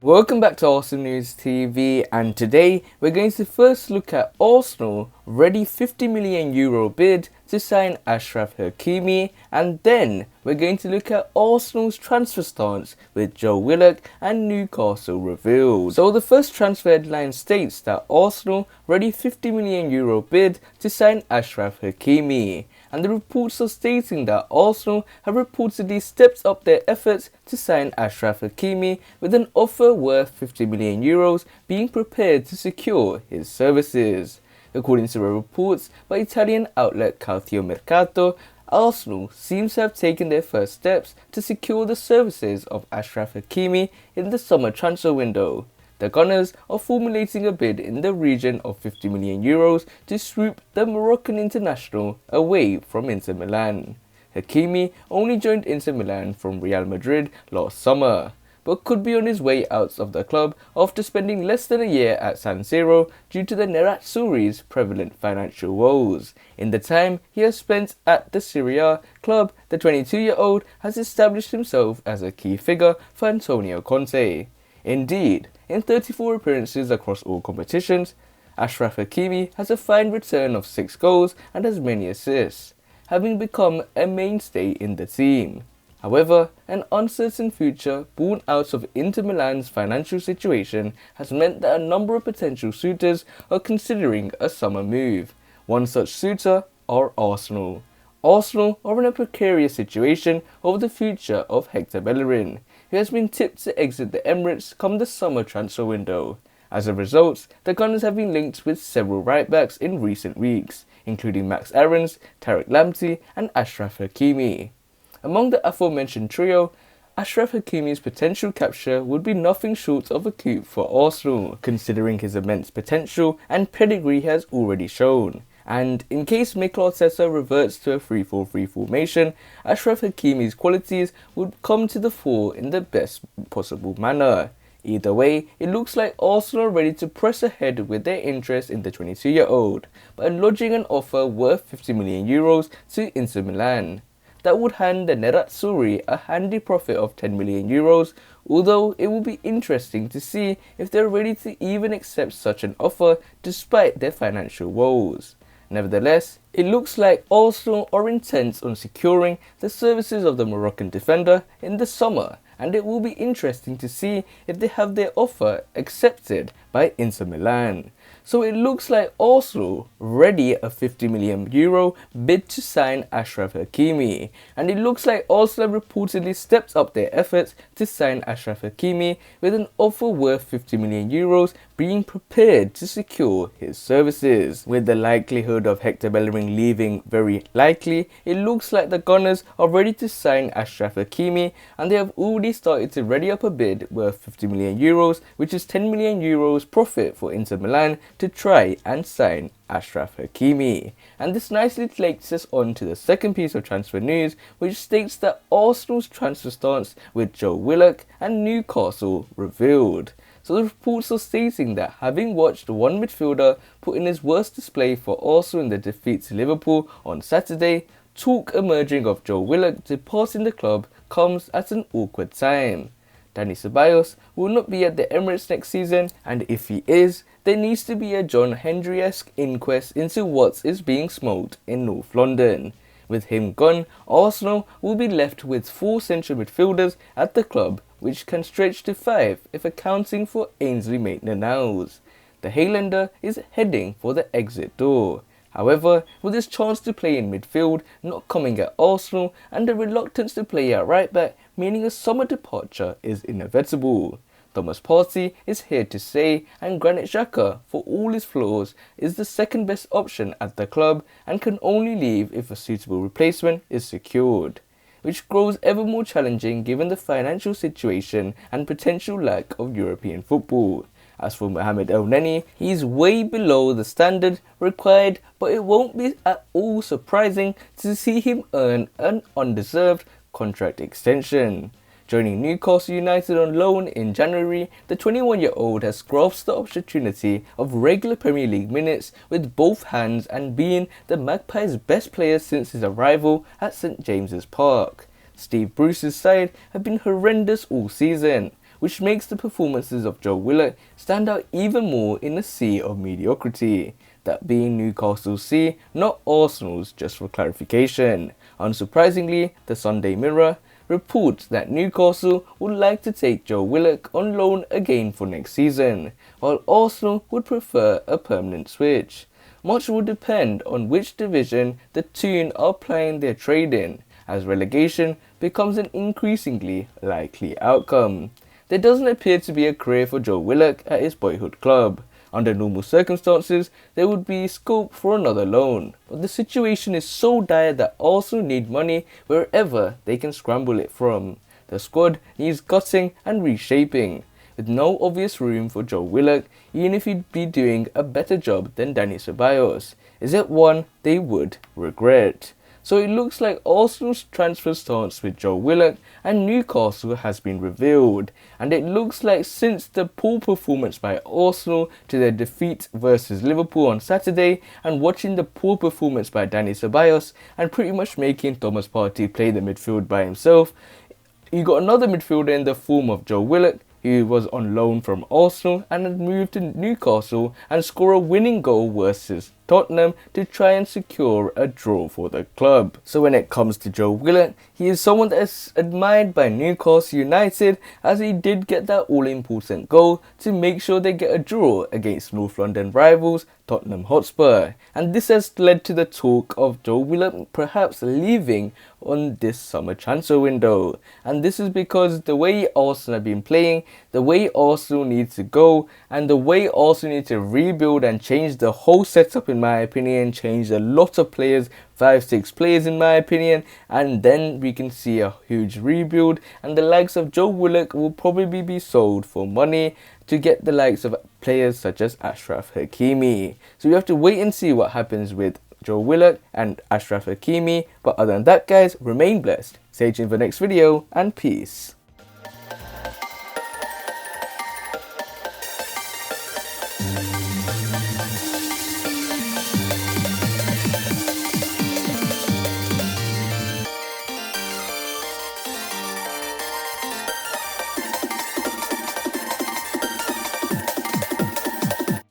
Welcome back to Arsenal News TV, and today we're going to first look at Arsenal ready €50 million bid to sign Achraf Hakimi, and then we're going to look at Arsenal's transfer stance with Joe Willock and Newcastle revealed. So the first transfer headline states that Arsenal ready €50 million bid to sign Achraf Hakimi, and the reports are stating that Arsenal have reportedly stepped up their efforts to sign Achraf Hakimi, with an offer worth €50 million being prepared to secure his services. According to reports by Italian outlet Calciomercato, Arsenal seems to have taken their first steps to secure the services of Achraf Hakimi in the summer transfer window. The Gunners are formulating a bid in the region of €50 million to swoop the Moroccan international away from Inter Milan. Hakimi only joined Inter Milan from Real Madrid last summer, but could be on his way out of the club after spending less than a year at San Siro due to the Nerazzurri's prevalent financial woes. In the time he has spent at the Serie A club, the 22-year-old has established himself as a key figure for Antonio Conte. Indeed, in 34 appearances across all competitions, Achraf Hakimi has a fine return of 6 goals and as many assists, having become a mainstay in the team. However, an uncertain future born out of Inter Milan's financial situation has meant that a number of potential suitors are considering a summer move. One such suitor are Arsenal. Arsenal are in a precarious situation over the future of Hector Bellerin, who has been tipped to exit the Emirates come the summer transfer window. As a result, the Gunners have been linked with several right-backs in recent weeks, including Max Aarons, Tariq Lamptey and Achraf Hakimi. Among the aforementioned trio, Achraf Hakimi's potential capture would be nothing short of a coup for Arsenal, considering his immense potential and pedigree he has already shown. And in case Mikel Arteta reverts to a 3-4-3 formation, Achraf Hakimi's qualities would come to the fore in the best possible manner. Either way, it looks like Arsenal are ready to press ahead with their interest in the 22-year-old by lodging an offer worth €50 million to Inter Milan. That would hand the Nerazzurri a handy profit of €10 million, although it will be interesting to see if they're ready to even accept such an offer despite their financial woes. Nevertheless, it looks like Arsenal are intent on securing the services of the Moroccan defender in the summer, and it will be interesting to see if they have their offer accepted by Inter Milan. So it looks like Arsenal ready a €50 million bid to sign Achraf Hakimi, and it looks like Arsenal have reportedly stepped up their efforts to sign Achraf Hakimi, with an offer worth €50 million being prepared to secure his services. With the likelihood of Hector Bellerin leaving very likely, it looks like the Gunners are ready to sign Achraf Hakimi, and they have already started to ready up a bid worth €50 million, which is €10 million profit for Inter Milan to try and sign Achraf Hakimi. And this nicely takes us on to the second piece of transfer news, which states that Arsenal's transfer stance with Joe Willock and Newcastle revealed. So the reports are stating that having watched one midfielder put in his worst display for Arsenal in the defeat to Liverpool on Saturday, talk emerging of Joe Willock departing the club comes at an awkward time. Dani Ceballos will not be at the Emirates next season, and if he is, there needs to be a John Hendry-esque inquest into what is being smoked in North London. With him gone, Arsenal will be left with 4 central midfielders at the club, which can stretch to 5 if accounting for Ainsley Maitland-Niles. The Highlander is heading for the exit door. However, with his chance to play in midfield not coming at Arsenal and the reluctance to play at right back meaning a summer departure is inevitable. Thomas Partey is here to stay, and Granit Xhaka, for all his flaws, is the second best option at the club and can only leave if a suitable replacement is secured, which grows ever more challenging given the financial situation and potential lack of European football. As for Mohamed El Neni, he's way below the standard required, but it won't be at all surprising to see him earn an undeserved contract extension. Joining Newcastle United on loan in January, the 21-year-old has grasped the opportunity of regular Premier League minutes with both hands and being the Magpies' best player since his arrival at St James's Park. Steve Bruce's side have been horrendous all season, which makes the performances of Joe Willock stand out even more in a sea of mediocrity. That being Newcastle's sea, not Arsenal's, just for clarification. Unsurprisingly, the Sunday Mirror reports that Newcastle would like to take Joe Willock on loan again for next season, while Arsenal would prefer a permanent switch. Much will depend on which division the two are playing their trade in, as relegation becomes an increasingly likely outcome. There doesn't appear to be a career for Joe Willock at his boyhood club. Under normal circumstances, there would be scope for another loan, but the situation is so dire that Arsenal need money wherever they can scramble it from. The squad needs gutting and reshaping, with no obvious room for Joe Willock, even if he'd be doing a better job than Dani Ceballos. Is it one they would regret? So it looks like Arsenal's transfer stance with Joe Willock and Newcastle has been revealed, and it looks like since the poor performance by Arsenal to their defeat versus Liverpool on Saturday, and watching the poor performance by Dani Ceballos and pretty much making Thomas Partey play the midfield by himself, you got another midfielder in the form of Joe Willock, who was on loan from Arsenal and had moved to Newcastle and score a winning goal versus Tottenham to try and secure a draw for the club. So when it comes to Joe Willock, he is someone that is admired by Newcastle United, as he did get that all-important goal to make sure they get a draw against North London rivals Tottenham Hotspur, and this has led to the talk of Joe Willock perhaps leaving on this summer transfer window. And this is because the way Arsenal have been playing, the way Arsenal needs to go, and the way Arsenal need to rebuild and change the whole setup, in my opinion, change a lot of players, 5-6 players in my opinion, and then we can see a huge rebuild, and the likes of Joe Willock will probably be sold for money to get the likes of players such as Achraf Hakimi. So we have to wait and see what happens with Joe Willock and Achraf Hakimi, but other than that guys, remain blessed, stay tuned for the next video, and peace.